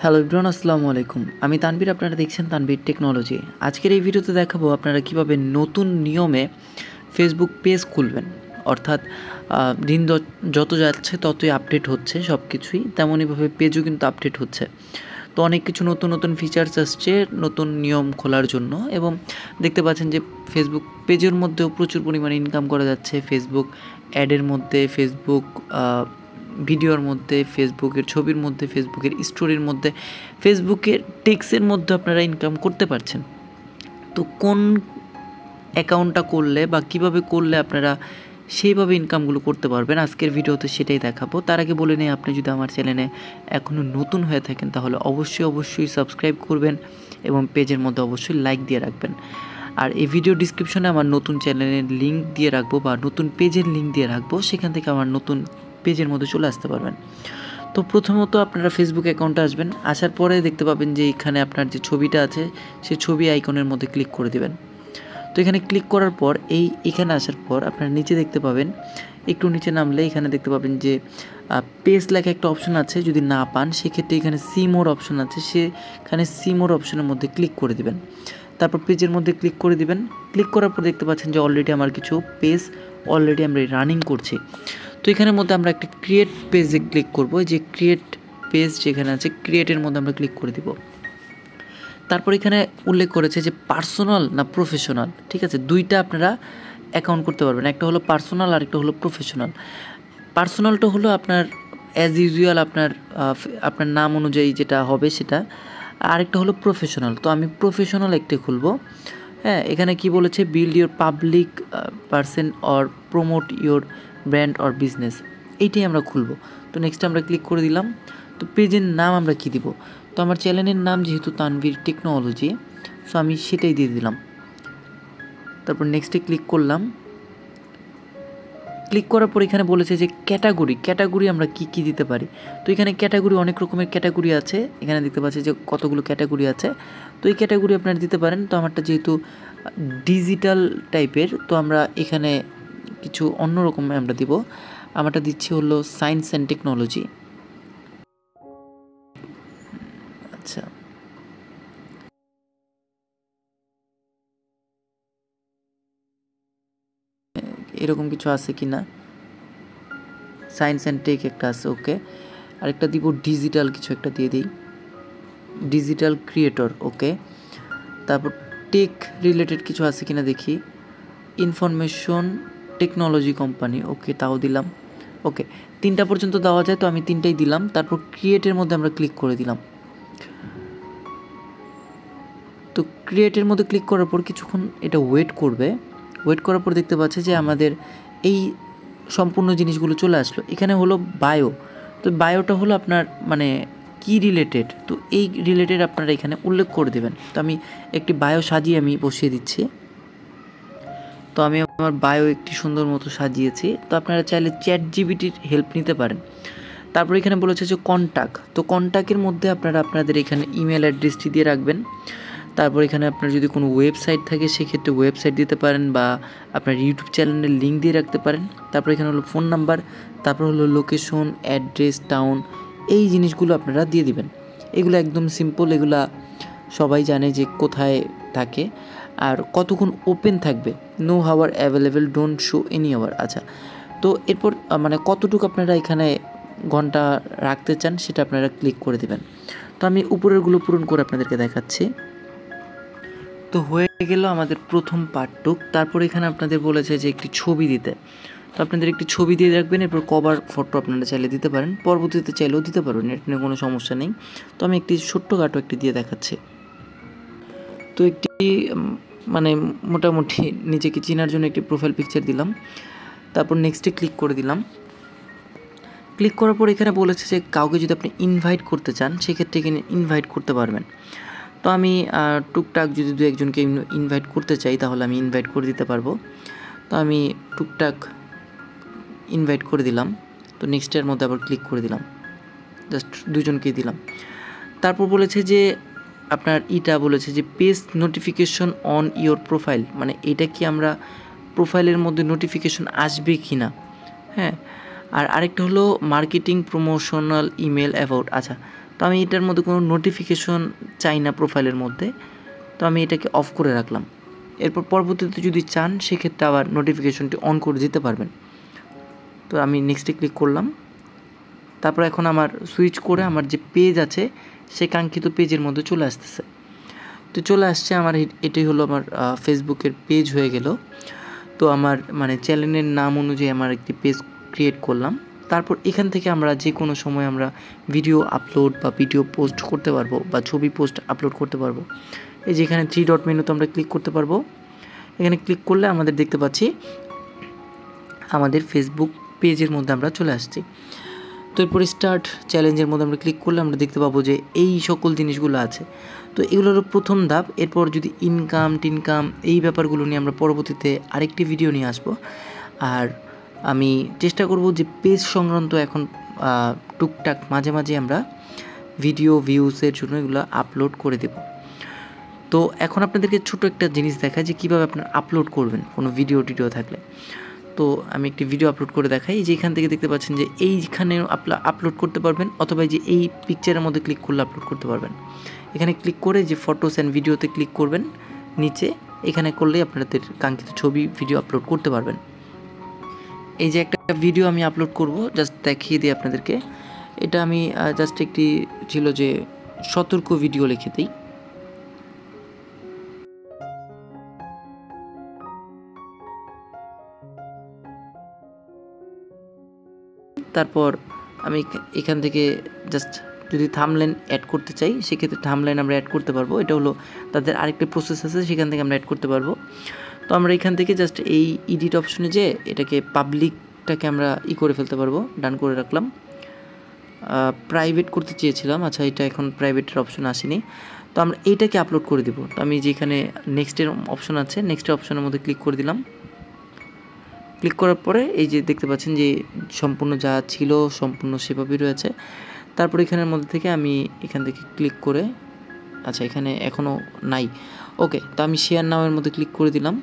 Hello everyone, আসসালামু আলাইকুম। আমি তানভীর, আপনারা দেখছেন তানভীর টেকনোলজি। আজকের এই ভিডিওতে দেখাবো আপনারা কিভাবে নতুন নিয়মে ফেসবুক পেজ খুলবেন। অর্থাৎ দিন যত যাচ্ছে ততই আপডেট হচ্ছে সব কিছুই, তেমনইভাবে পেজও কিন্তু আপডেট হচ্ছে। তো অনেক কিছু নতুন নতুন ফিচার্স আসছে নতুন নিয়ম খোলার জন্য, এবং দেখতে পাচ্ছেন যে ফেসবুক পেজের মধ্যেও প্রচুর পরিমাণে ইনকাম করা যাচ্ছে। ফেসবুক অ্যাডের মধ্যে, ফেসবুক ভিডিওর মধ্যে, ফেসবুকের ছবির মধ্যে, ফেসবুকের স্টোরির মধ্যে, ফেসবুকের টেক্সের মধ্যে আপনারা ইনকাম করতে পারছেন। তো কোন অ্যাকাউন্টটা করলে বা কিভাবে করলে আপনারা সেইভাবে ইনকামগুলো করতে পারবেন, আজকের ভিডিওতে সেটাই দেখাবো। তার আগে বলে নিই, আপনি যদি আমার চ্যানেলে এখনও নতুন হয়ে থাকেন তাহলে অবশ্যই সাবস্ক্রাইব করবেন এবং পেজের মধ্যে অবশ্যই লাইক দিয়ে রাখবেন। আর এই ভিডিও ডিসক্রিপশনে আমার নতুন চ্যানেলের লিঙ্ক দিয়ে রাখবো বা নতুন পেজের লিঙ্ক দিয়ে রাখবো, সেখান থেকে আমার নতুন পেজের মধ্যে চলে আসতে পারবেন। তো প্রথমত আপনারা ফেসবুক অ্যাকাউন্টে আসবেন। আসার পরে দেখতে পাবেন যে এখানে আপনার যে ছবিটা আছে সেই ছবি আইকনের মধ্যে ক্লিক করে দেবেন। তো এখানে ক্লিক করার পর এখানে আসার পর আপনারা নিচে দেখতে পাবেন, একটু নিচে নামলে এখানে দেখতে পাবেন যে পেজ লেখা একটা অপশন আছে। যদি না পান সেক্ষেত্রে এখানে সি মোর অপশন আছে, সেখানে সি মোর অপশনের মধ্যে ক্লিক করে দেবেন। তারপর পেজের মধ্যে ক্লিক করে দিবেন। ক্লিক করার পর দেখতে পাচ্ছেন যে অলরেডি আমার কিছু পেজ অলরেডি আমরা রানিং করছি। তো এখানের মধ্যে আমরা একটা ক্রিয়েট পেজে ক্লিক করব। যে ক্রিয়েট পেজ যেখানে আছে ক্রিয়েটের মধ্যে আমরা ক্লিক করে দিব। তারপর এখানে উল্লেখ করেছে যে পার্সোনাল না প্রফেশনাল, ঠিক আছে, দুইটা আপনারা অ্যাকাউন্ট করতে পারবেন। একটা হলো পার্সোনাল আর একটা হলো প্রফেশনাল। পার্সোনালটা হলো আপনার অ্যাজ ইউজুয়াল আপনার নাম অনুযায়ী যেটা হবে সেটা, আরেকটা হলো প্রফেশনাল। তো আমি প্রফেশনাল একটা খুলবো। হ্যাঁ, এখানে কি বলেছে, build your public person or promote your brand or business, এইটাই আমরা খুলবো। তো নেক্সট আমরা ক্লিক করে দিলাম। তো পেজের নাম আমরা কি দিব, তো আমার চ্যানেলের নাম যেহেতু তানভীর টেকনোলজি, সো আমি সেটাই দিয়ে দিলাম। তারপর নেক্সটে ক্লিক করলাম। ক্লিক করার পর এখানে বলেছে যে ক্যাটাগরি আমরা কি দিতে পারি। তো এখানে ক্যাটাগরি অনেক রকমের ক্যাটাগরি আছে, এখানে দেখতে পাচ্ছি যে কতগুলো ক্যাটাগরি আছে। তো এই ক্যাটাগরি আপনারা দিতে পারেন। তো আমারটা যেহেতু ডিজিটাল টাইপের, তো আমরা এখানে কিছু অন্যরকম আমরা দিব। আমারটা দিচ্ছি হলো সায়েন্স অ্যান্ড টেকনোলজি। আচ্ছা, এরকম কিছু আছে কি না, সায়েন্স অ্যান্ড টেক একটা আছে, ওকে। আরেকটা দিব ডিজিটাল কিছু একটা দিয়ে দিই, ডিজিটাল ক্রিয়েটর, ওকে। তারপর টেক রিলেটেড কিছু আছে কিনা দেখি, ইনফরমেশন টেকনোলজি কোম্পানি, ওকে, তাও দিলাম। ওকে, 3টা পর্যন্ত দেওয়া যায়, তো আমি 3টাই দিলাম। তারপর ক্রিয়েটের মধ্যে আমরা ক্লিক করে দিলাম। তো ক্রিয়েটের মধ্যে ক্লিক করার পর কিছুক্ষণ এটা ওয়েট করবে। ওয়েট করার পর দেখতে পাচ্ছে যে আমাদের এই সম্পূর্ণ জিনিসগুলো চলে আসলো। এখানে হলো বায়ো। তো বায়োটা হলো আপনার মানে কি রিলেটেড, তো এই রিলেটেড আপনারা এখানে উল্লেখ করে দেবেন। তো আমি একটি বায়ো সাজিয়ে আমি বসিয়ে দিচ্ছি। তো আমি আমার বায়ো একটি সুন্দর মতো সাজিয়েছি। তো আপনারা চাইলে ChatGPTর হেল্প নিতে পারেন। তারপর এখানে বলেছে যে কন্ট্যাক্ট। তো কন্ট্যাক্টের মধ্যে আপনারা আপনাদের এখানে ইমেল অ্যাড্রেসটি দিয়ে রাখবেন। তারপর এখানে আপনার যদি কোনো ওয়েবসাইট থাকে সেক্ষেত্রে ওয়েবসাইট দিতে পারেন, বা আপনার ইউটিউব চ্যানেলের লিঙ্ক দিয়ে রাখতে পারেন। তারপর এখানে হলো ফোন নাম্বার, তারপর হলো লোকেশন, অ্যাড্রেস, টাউন, এই জিনিসগুলো আপনারা দিয়ে দিবেন। এগুলো একদম সিম্পল, এগুলা সবাই জানে যে কোথায় থাকে আর কতক্ষণ ওপেন থাকবে। No hour available, don't show any hour. আচ্ছা, তো এরপর মানে কতটুকু আপনারা এখানে ঘন্টা রাখতে চান সেটা আপনারা ক্লিক করে দেবেন। তো আমি উপরেরগুলো পূরণ করে আপনাদেরকে দেখাচ্ছি। তো হয়ে গেল আমাদের প্রথম পার্টটুক। তারপর এখানে আপনাদের বলেছে যে একটি ছবি দিতে। তো আপনাদের একটি ছবি দিয়ে রাখবেন, এরপর কভার ফটো আপনারা চাইলে দিতে পারেন, পরবর্তীতে চাইলেও দিতে পারবেন, এটা নিয়ে কোনো সমস্যা নেই। তো আমি একটি ছোট্টখাটো একটি দিয়ে দেখাচ্ছি। তো একটি মানে মোটামুটি নিজেকে চেনার জন্য একটি প্রোফাইল পিকচার দিলাম। তারপর নেক্সটে ক্লিক করে দিলাম। ক্লিক করার পর এখানে বলেছে যে কাউকে যদি আপনি ইনভাইট করতে চান সেক্ষেত্রে এখানে ইনভাইট করতে পারবেন। তো আমি টুকটাক যদি দু একজনকে ইনভাইট করতে চাই তাহলে আমি ইনভাইট করে দিতে পারবো। তো আমি টুকটাক ইনভাইট করে দিলাম। তো নেক্সটের মধ্যে আবার ক্লিক করে দিলাম, জাস্ট দুজনকেই দিলাম। তারপর বলেছে যে আপনার বলেছে যে page notification on your profile, মানে এটা কি আমরা প্রোফাইলের মধ্যে নোটিফিকেশন আসবে কি না। হ্যাঁ, আর আরেকটা হলো মার্কেটিং প্রমোশনাল ইমেল অ্যাবাউট। আচ্ছা, তো আমি এটার মধ্যে কোনো নোটিফিকেশন চাই না প্রোফাইলের মধ্যে, তো আমি এটাকে অফ করে রাখলাম। এরপর পরবর্তীতে যদি চান সেক্ষেত্রে আবার নোটিফিকেশনটি অন করে দিতে পারবেন। তো আমি নেক্সটে ক্লিক করলাম। তারপর এখন আমার সুইচ করে আমার যে পেজ আছে সে কাঙ্ক্ষিত পেজের মধ্যে চলে আসতেছে। তো চলে আসছে আমার, এটাই হলো আমার ফেসবুকের পেজ হয়ে গেল। তো আমার মানে চ্যানেলের নাম অনুযায়ী আমার একটি পেজ ক্রিয়েট করলাম। তারপর এখান থেকে আমরা যে কোনো সময় আমরা ভিডিও আপলোড বা ভিডিও পোস্ট করতে পারবো বা ছবি পোস্ট আপলোড করতে পারবো। এই যে এখানে 3 ডট মেনুতে আমরা ক্লিক করতে পারবো। এখানে ক্লিক করলে আমাদের দেখতে পাচ্ছি আমাদের ফেসবুক পেজের মধ্যে আমরা চলে আসছি। তো এরপরে স্টার্ট চ্যালেঞ্জের মধ্যে আমরা ক্লিক করলে আমরা দেখতে পাবো যে এই সকল জিনিসগুলো আছে। তো এগুলো হলো প্রথম ধাপ। এরপর যদি ইনকাম টিনকাম এই ব্যাপারগুলো নিয়ে আমরা পরবর্তীতে আরেকটি ভিডিও নিয়ে আসবো। আর আমি চেষ্টা করব যে পেজ সংক্রান্ত এখন টুকটাক মাঝে মাঝে আমরা ভিডিও ভিউসের জন্য এগুলো আপলোড করে দেব। তো এখন আপনাদেরকে ছোট একটা জিনিস দেখায় যে কীভাবে আপনারা আপলোড করবেন কোনো ভিডিও টিডিও থাকলে। তো আমি একটি ভিডিও আপলোড করে দেখাই, যে এখান থেকে দেখতে পাচ্ছেন যে এইখানে আপলোড করতে পারবেন, অথবা যে এই পিকচারের মধ্যে ক্লিক করলে আপলোড করতে পারবেন। এখানে ক্লিক করে যে ফটোস অ্যান্ড ভিডিওতে ক্লিক করবেন নিচে, এখানে করলেই আপনাদের কাঙ্ক্ষিত ছবি ভিডিও আপলোড করতে পারবেন। এই যে একটা ভিডিও আমি আপলোড করব, জাস্ট দেখিয়ে দিই আপনাদেরকে। এটা আমি জাস্ট একটি ছিল যে সতর্ক ভিডিও লিখে দিই। তারপর আমি এখান থেকে জাস্ট যদি থাম্বনেল অ্যাড করতে চাই সেক্ষেত্রে থাম্বনেল আমরা অ্যাড করতে পারবো। এটা হলো তাদের আরেকটা প্রসেস আছে, সেখান থেকে আমরা অ্যাড করতে পারবো। তো আমরা এখান থেকে জাস্ট এই এডিট অপশনে যে এটাকে পাবলিকটাকে আমরা করে ফেলতে পারবো। ডান করে রাখলাম। প্রাইভেট করতে চেয়েছিলাম, আচ্ছা এটা এখন প্রাইভেটের অপশন আসেনি। তো আমরা এইটাকে আপলোড করে দেবো। তো আমি যেখানে নেক্সটের অপশন আছে, নেক্সটের অপশনের মধ্যে ক্লিক করে দিলাম। ক্লিক করার পরে এই যে দেখতে পাচ্ছেন যে সম্পূর্ণ যা ছিল সম্পূর্ণ সেভাবেই রয়েছে। তারপর এখানের মধ্যে থেকে আমি এখান থেকে ক্লিক করে, আচ্ছা এখানে এখনও নাই, ওকে। তো আমি শেয়ার নাওয়ের মধ্যে ক্লিক করে দিলাম।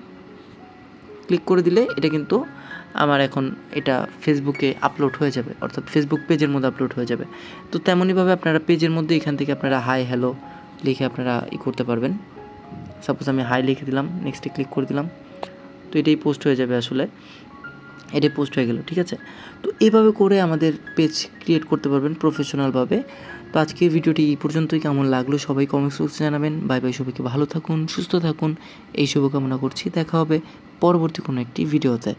ক্লিক করে দিলে এটা কিন্তু আমার এখন এটা ফেসবুকে আপলোড হয়ে যাবে, অর্থাৎ ফেসবুক পেজের মধ্যে আপলোড হয়ে যাবে। তো তেমনইভাবে আপনারা পেজের মধ্যে এখান থেকে আপনারা হাই হ্যালো লিখে আপনারা করতে পারবেন। সাপোজ আমি হাই লিখে দিলাম, নেক্সটে ক্লিক করে দিলাম। তো এটাই পোস্ট হয়ে যাবে, আসলে এটাই পোস্ট হয়ে গেল, ঠিক আছে। তো এইভাবে করে আমাদের পেজ ক্রিয়েট করতে পারবেন প্রফেশনালভাবে। তো আজকের ভিডিওটি এই পর্যন্তই। কেমন লাগলো সবাই কমেন্টস বক্সে জানাবেন। বাই বাই, সবাইকে ভালো থাকুন, সুস্থ থাকুন এই শুভকামনা করছি। দেখা হবে পরবর্তী কোনো একটি ভিডিওতে।